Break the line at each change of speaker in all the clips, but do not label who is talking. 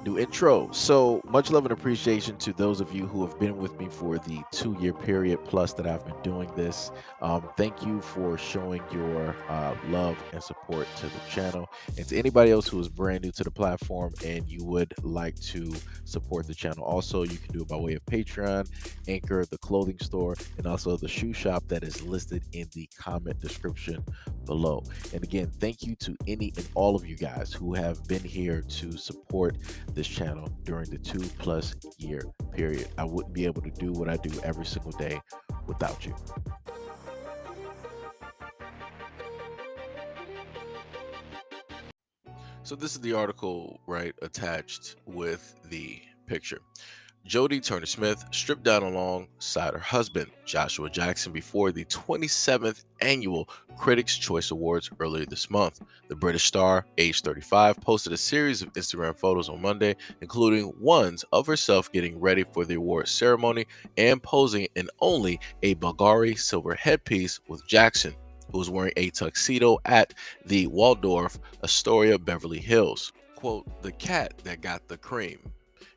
New intro. So much love and appreciation to those of you who have been with me for the 2 year period plus that I've been doing this. Thank you for showing your love and support to the channel. And to anybody else who is brand new to the platform and you would like to support the channel, also, you can do it by way of Patreon, Anchor, the clothing store, and also the shoe shop that is listed in the comment description below. And again, thank you to any and all of you guys who have been here to support this channel during the 2+ year period. I wouldn't be able to do what I do every single day without you. So this is the article, right, attached with the picture. Jodie Turner-Smith stripped down alongside her husband, Joshua Jackson, before the 27th annual Critics' Choice Awards earlier this month. The British star, aged 35, posted a series of Instagram photos on Monday, including ones of herself getting ready for the awards ceremony and posing in only a Bulgari silver headpiece with Jackson, who was wearing a tuxedo at the Waldorf Astoria Beverly Hills. Quote, "The cat that got the cream."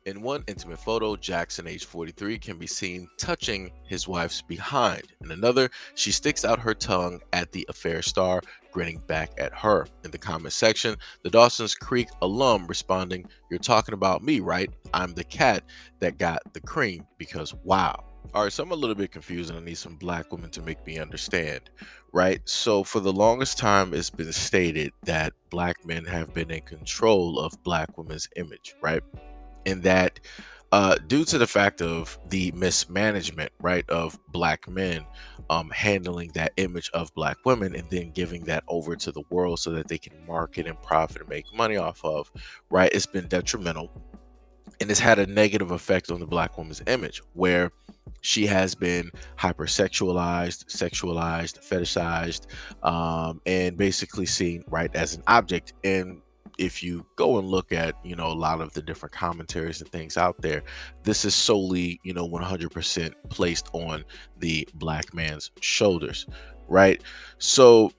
In one intimate photo, Jackson, age 43, can be seen touching his wife's behind. In another, she sticks out her tongue at the affair star, grinning back at her. In the comment section, the Dawson's Creek alum responding, "You're talking about me, right? I'm the cat that got the cream because wow." All right, so I'm a little bit confused and I need some black women to make me understand, right? So for the longest time, it's been stated that black men have been in control of black women's image, right? And that due to the fact of the mismanagement, right, of black men handling that image of black women and then giving that over to the world so that they can market and profit and make money off of, right, it's been detrimental and it's had a negative effect on the black woman's image where she has been hypersexualized, sexualized, fetishized, and basically seen right as an object. And if you go and look at a lot of the different commentaries and things out there, this is solely 100% placed on the black man's shoulders, right? So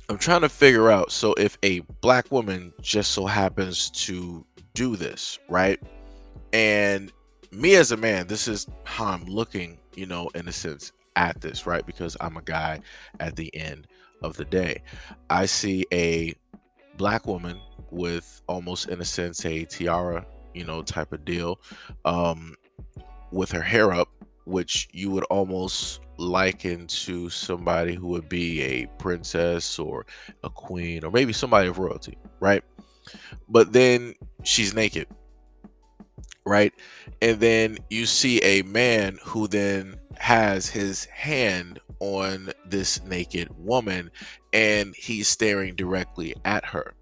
I'm trying to figure out, so if a black woman just so happens to do this, right? And me as a man, this is how I'm looking, in a sense at this, right? Because I'm a guy at the end of the day. I see a black woman with almost, in a sense, a tiara, type of deal, um, with her hair up, which you would almost liken to somebody who would be a princess or a queen or maybe somebody of royalty, right? But then she's naked, right? And then you see a man who then has his hand on this naked woman and he's staring directly at her,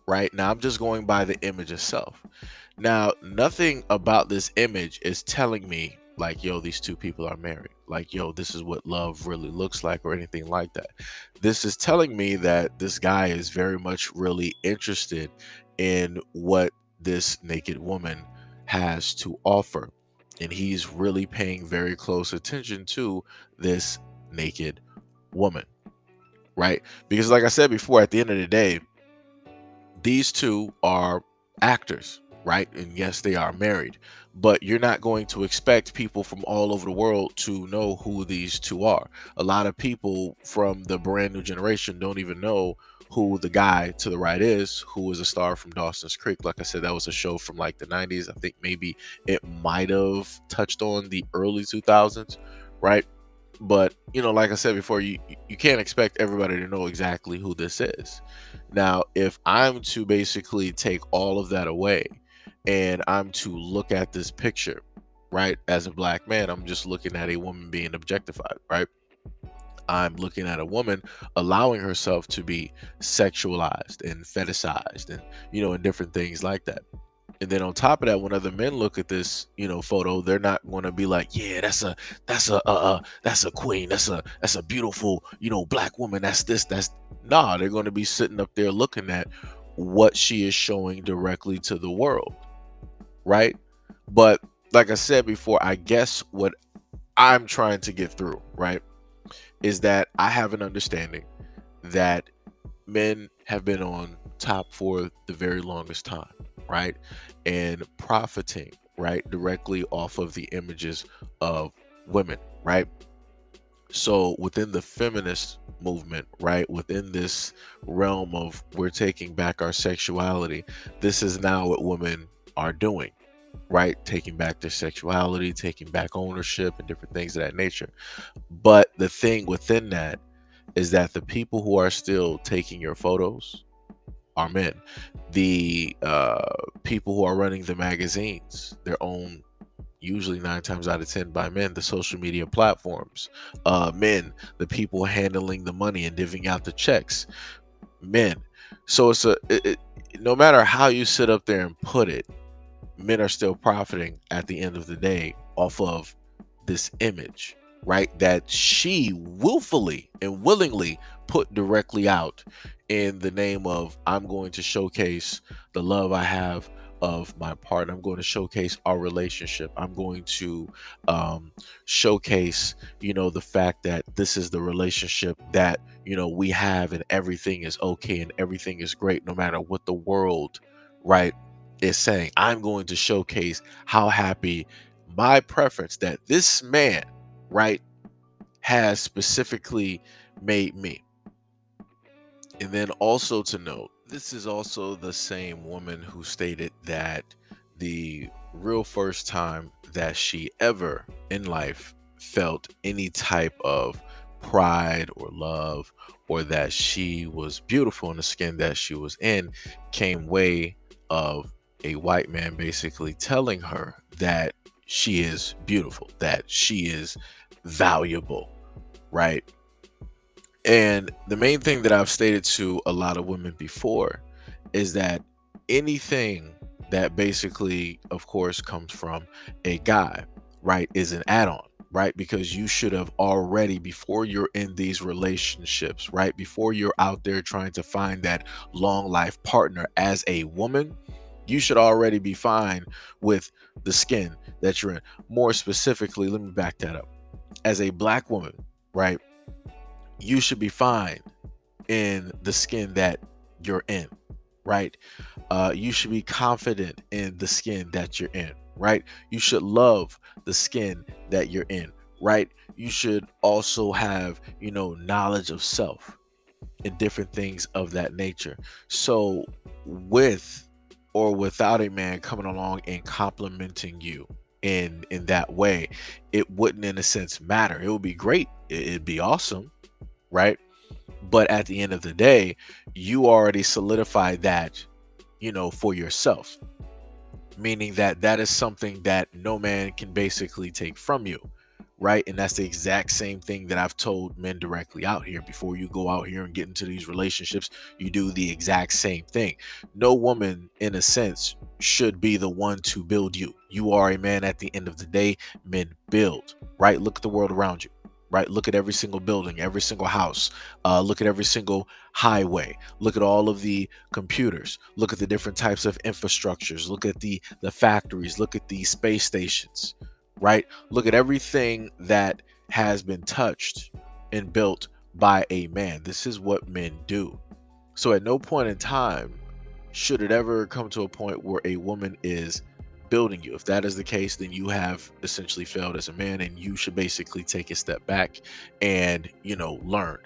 right? Now, I'm just going by the image itself. Now, nothing about this image is telling me, like, yo, these two people are married. Like, yo, this is what love really looks like or anything like that. This is telling me that this guy is very much really interested in what this naked woman has to offer. And he's really paying very close attention to this naked woman, right? Because, like I said before, at the end of the day, these two are actors, right? And yes, they are married, but you're not going to expect people from all over the world to know who these two are. A lot of people from the brand new generation don't even know who the guy to the right is, who is a star from Dawson's Creek. Like I said, that was a show from like the 90s. I think maybe it might have touched on the early 2000s, right? But like I said before, you can't expect everybody to know exactly who this is. Now, if I'm to basically take all of that away and I'm to look at this picture, right, as a black man, I'm just looking at a woman being objectified, right? I'm looking at a woman allowing herself to be sexualized and fetishized and and different things like that. And then on top of that, when other men look at this, photo, they're not going to be like, yeah, that's a queen, that's a beautiful, black woman, that's this, that's nah. They're going to be sitting up there looking at what she is showing directly to the world, right? But like I said before, I guess what I'm trying to get through, right, is that I have an understanding that men have been on top for the very longest time, right? And profiting, right, directly off of the images of women, right? So within the feminist movement, right, within this realm of we're taking back our sexuality, this is now what women are doing, right? Taking back their sexuality, taking back ownership and different things of that nature. But the thing within that is that the people who are still taking your photos are men. The people who are running the magazines, their own, usually 9 times out of 10 by men, the social media platforms, men, the people handling the money and divvying out the checks, men. So no matter how you sit up there and put it, men are still profiting at the end of the day off of this image, right? That she willfully and willingly put directly out in the name of, I'm going to showcase the love I have of my partner. I'm going to showcase our relationship. I'm going to showcase, the fact that this is the relationship that, we have, and everything is okay and everything is great no matter what the world, right, is saying. I'm going to showcase how happy my preference that this man, right, has specifically made me. And then also to note, this is also the same woman who stated that the real first time that she ever in life felt any type of pride or love, or that she was beautiful in the skin that she was in, came way of a white man basically telling her that she is beautiful, that she is valuable, right? And the main thing that I've stated to a lot of women before is that anything that basically, of course, comes from a guy, right, is an add on, right? Because you should have already, before you're in these relationships, right, before you're out there trying to find that long life partner as a woman, you should already be fine with the skin that you're in. More specifically, let me back that up. As a black woman, right, you should be fine in the skin that you're in, right? You should be confident in the skin that you're in, right? You should love the skin that you're in, right? You should also have, knowledge of self and different things of that nature. So, with or without a man coming along and complimenting you in that way, it wouldn't, in a sense, matter. It would be great. It'd be awesome, right? But at the end of the day, you already solidified that, for yourself, meaning that that is something that no man can basically take from you, right? And that's the exact same thing that I've told men directly out here. Before you go out here and get into these relationships, you do the exact same thing. No woman, in a sense, should be the one to build you. You are a man at the end of the day. Men build, right? Look at the world around you, right? Look at every single building, every single house, look at every single highway, look at all of the computers, look at the different types of infrastructures, look at the factories, look at the space stations, right? Look at everything that has been touched and built by a man. This is what men do. So at no point in time should it ever come to a point where a woman is building you. If that is the case, then you have essentially failed as a man, and you should basically take a step back and, learn,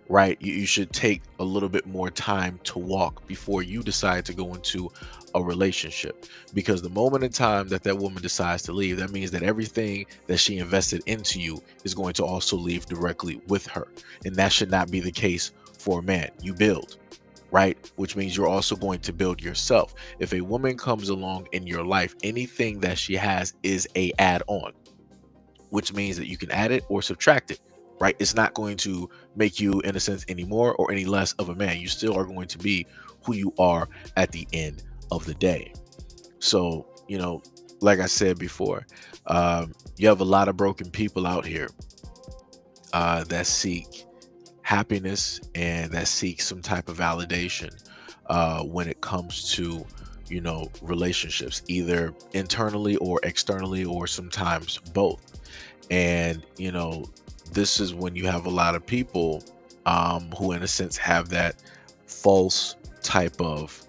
right? You should take a little bit more time to walk before you decide to go into a relationship. Because the moment in time that that woman decides to leave, that means that everything that she invested into you is going to also leave directly with her. And that should not be the case for a man. You build, right? Which means you're also going to build yourself. If a woman comes along in your life, anything that she has is a add-on, which means that you can add it or subtract it, right? It's not going to make you, in a sense, any more or any less of a man. You still are going to be who you are at the end of the day. So, like I said before, you have a lot of broken people out here that seek happiness and that seek some type of validation when it comes to, relationships, either internally or externally, or sometimes both. And, this is when you have a lot of people who, in a sense, have that false type of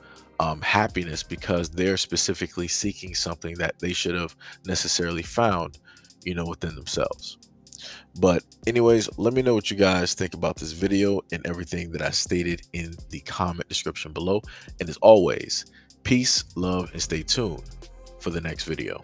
happiness because they're specifically seeking something that they should have necessarily found, within themselves. But anyways, let me know what you guys think about this video and everything that I stated in the comment description below. And as always, peace, love, and stay tuned for the next video.